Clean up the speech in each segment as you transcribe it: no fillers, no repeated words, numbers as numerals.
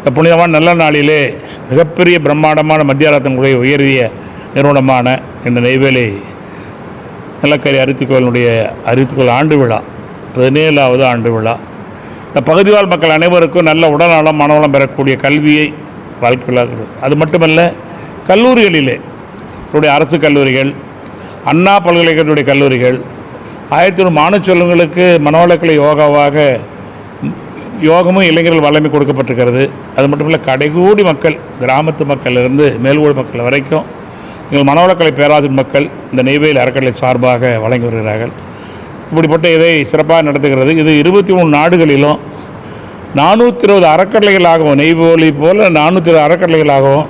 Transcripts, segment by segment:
இந்த புனிதமான நல்ல நாளிலே மிகப்பெரிய பிரம்மாண்டமான மத்தியாலத்தினுடைய உயரிய நிறுவனமான இந்த நெய்வேலி நிலக்கரி அரித்துக்கோள் ஆண்டு விழா 17வது ஆண்டு விழா. இந்த பகுதிவாழ் மக்கள் அனைவருக்கும் நல்ல உடல்நலம் மனவளம் பெறக்கூடிய கல்வியை வாழ்க்கையாக. அது மட்டுமல்ல, கல்லூரிகளிலே அரசு கல்லூரிகள், அண்ணா பல்கலைக்கழகத்துடைய கல்லூரிகள் 1000 மாணவ செல்வங்களுக்கு மனவளக்கலை யோகாவாக யோகமும் இளைஞர்கள் வல்லமை கொடுக்கப்பட்டிருக்கிறது. அது மட்டும் இல்லை, கடைகூடி மக்கள், கிராமத்து மக்களிலிருந்து மேல்கூடி மக்கள் வரைக்கும் எங்கள் மனவளக்கலை பேராசிரியர் மக்கள் இந்த நெய்வேலி அறக்கட்டளை சார்பாக வழங்கி வருகிறார்கள். இப்படிப்பட்ட இதை சிறப்பாக நடத்துகிறது. இது 23 நாடுகளிலும் 420 அறக்கட்டளைகளாகவும், நெய்வேலி போல் 420 அறக்கட்டளைகளாகவும்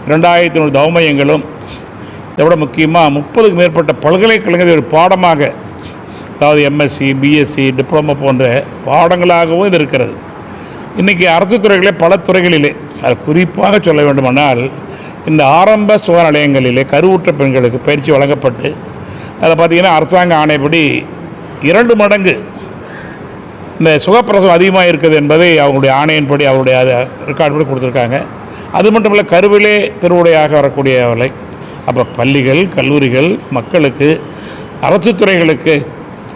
2500 தவமையங்களும், இதை விட முக்கியமாக 30க்கும் மேற்பட்ட பல்கலைக்கழகங்கள் ஒரு பாடமாக, அதாவது எம்எஸ்சி, பிஎஸ்சி, டிப்ளமோ போன்ற பாடங்களாகவும் இது இருக்கிறது. இன்றைக்கி அரசு துறைகளே பல துறைகளிலே, அது குறிப்பாக சொல்ல வேண்டுமானால் இந்த ஆரம்ப சுகாதார நிலையங்களிலே கருவுற்ற பெண்களுக்கு பயிற்சி வழங்கப்பட்டு அதில் பார்த்திங்கன்னா அரசாங்க ஆணைப்படி 2 மடங்கு இந்த சுகப்பிரசவம் அதிகமாக இருக்குது என்பதை அவங்களுடைய ஆணையின்படி அவருடைய ரெக்கார்டு படி கொடுத்துருக்காங்க. அது மட்டும் இல்லை, கருவிலே திருவுடையாக வரக்கூடியவர்களை. அப்போ பள்ளிகள், கல்லூரிகள் மக்களுக்கு, அரசு துறைகளுக்கு,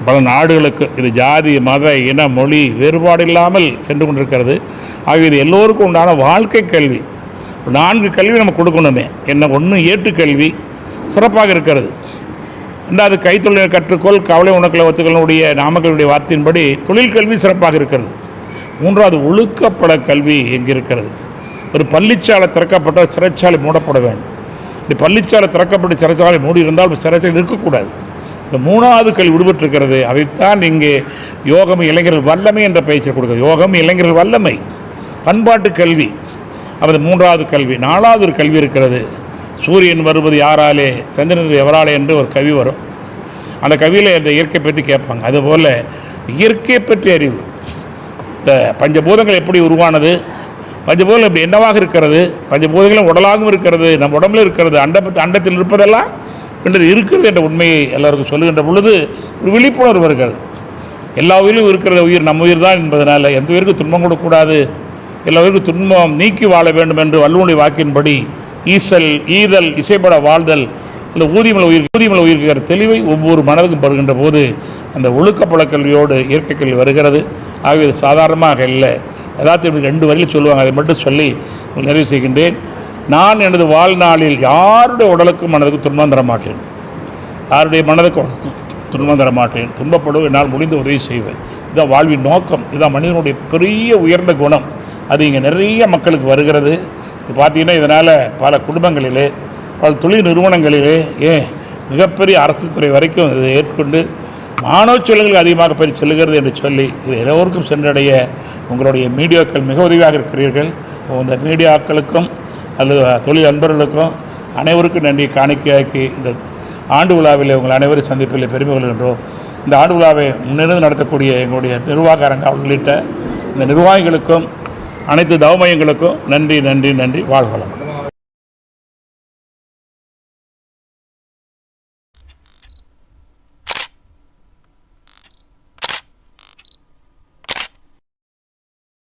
பல நாடுகளுக்கு இது ஜாதி, மத, இன, மொழி வேறுபாடு இல்லாமல் சென்று கொண்டிருக்கிறது. ஆகிய இது எல்லோருக்கும் உண்டான வாழ்க்கை கல்வி. 4 கல்வி நம்ம கொடுக்கணுமே. என்ன? 1 ஏட்டுக்கல்வி சிறப்பாக இருக்கிறது. 2வது கைத்தொழிலை கற்றுக்கொள், கவலை உணக்கலை ஒத்துக்களுடைய நாமக்கலுடைய வார்த்தையின்படி தொழில் கல்வி சிறப்பாக இருக்கிறது. 3வது ஒழுக்கப்பட கல்வி எங்கே இருக்கிறது? ஒரு பள்ளிச்சாலை திறக்கப்பட்ட சிறைச்சாலை மூடப்பட வேண்டும். இப்படி பள்ளிச்சாலை திறக்கப்பட்டு சிறைச்சாலை மூடி இருந்தால் சிறைச்சாலை இருக்கக்கூடாது. இந்த 3வது கல்வி விடுபட்டிருக்கிறது. அதைத்தான் இங்கே யோகம் இளைஞர்கள் வல்லமை என்ற பயிற்சியை கொடுக்குறது. யோகம் இளைஞர்கள் வல்லமை, பண்பாட்டு கல்வி. அப்போ 3வது கல்வி. 4வது ஒரு கல்வி இருக்கிறது. சூரியன் வருவது யாராலே, சந்திரன் எவராலே என்று ஒரு கவி வரும். அந்த கவியில் இந்த இயற்கை பற்றி கேட்பாங்க. அதுபோல் இயற்கை பற்றி அறிவு, இந்த பஞ்சபூதங்கள் எப்படி உருவானது, பஞ்சபூதங்கள் இப்படி என்னவாக இருக்கிறது, பஞ்சபூதங்களும் உடலாகவும் இருக்கிறது, நம்ம உடம்புல இருக்கிறது, அண்டத்தில் இருப்பதெல்லாம் என்று இருக்கிறது என்ற உண்மையை எல்லாருக்கும் சொல்லுகின்ற பொழுது ஒரு விழிப்புணர்வு இருக்கிறது. எல்லா உயிரிலும் இருக்கிற உயிர் நம்ம உயிர் தான் என்பதனால் எந்த உயிருக்கும் துன்பம் கொடுக்கக்கூடாது, எல்லா உயிருக்கும் துன்பம் நீக்கி வாழ வேண்டும் என்று வள்ளுவனுடைய வாக்கின்படி ஈசல், ஈதல், இசைப்பட வாழ்தல், இந்த ஊதியமல உயிர்க்கிற தெளிவை ஒவ்வொரு மனதுக்கும் பெறுகின்ற போது அந்த ஒழுக்கப்பட கல்வியோடு இயற்கை கல்வி வருகிறது. ஆகவே இது சாதாரணமாக இல்லை. எல்லாத்தையும் 2 வரியில் சொல்லுவாங்க. அதை மட்டும் சொல்லி நிறைவு செய்கின்றேன். நான் எனது வாழ்நாளில் யாருடைய உடலுக்கும் மனதுக்கு துன்பம் தர மாட்டேன், யாருடைய மனதுக்கும் துன்பம் தர மாட்டேன், துன்பப்படுவது என்னால் முடிந்த உதவி செய்வேன். இதுதான் வாழ்வின் நோக்கம். இதுதான் மனிதனுடைய பெரிய உயர்ந்த குணம். அது இங்கே நிறைய மக்களுக்கு வருகிறது. இது பார்த்திங்கன்னா இதனால் பல குடும்பங்களிலே, பல தொழில் நிறுவனங்களிலே, மிகப்பெரிய அரசு துறை வரைக்கும் இதை ஏற்கொண்டு மாணவ செல்வங்களுக்கு அதிகமாக போய் செல்லுகிறது என்று சொல்லி இது எல்லோருக்கும் சென்றடைய உங்களுடைய மீடியாக்கள் மிக உதவியாக இருக்கிறீர்கள். இந்த மீடியாக்களுக்கும் அல்லது தொழில் அன்பர்களுக்கும் அனைவருக்கும் நன்றி காணிக்கையாக்கி இந்த ஆண்டு விழாவில் உங்கள் அனைவரும் சந்திப்பில் பெருமை கொள்கின்றோம். இந்த ஆண்டு விழாவை முன்னிருந்து நடத்தக்கூடிய எங்களுடைய நிர்வாக அரங்கம் உள்ளிட்ட இந்த நிர்வாகிகளுக்கும் அனைத்து தவமயங்களுக்கும் நன்றி நன்றி நன்றி. வாழ்வளம்.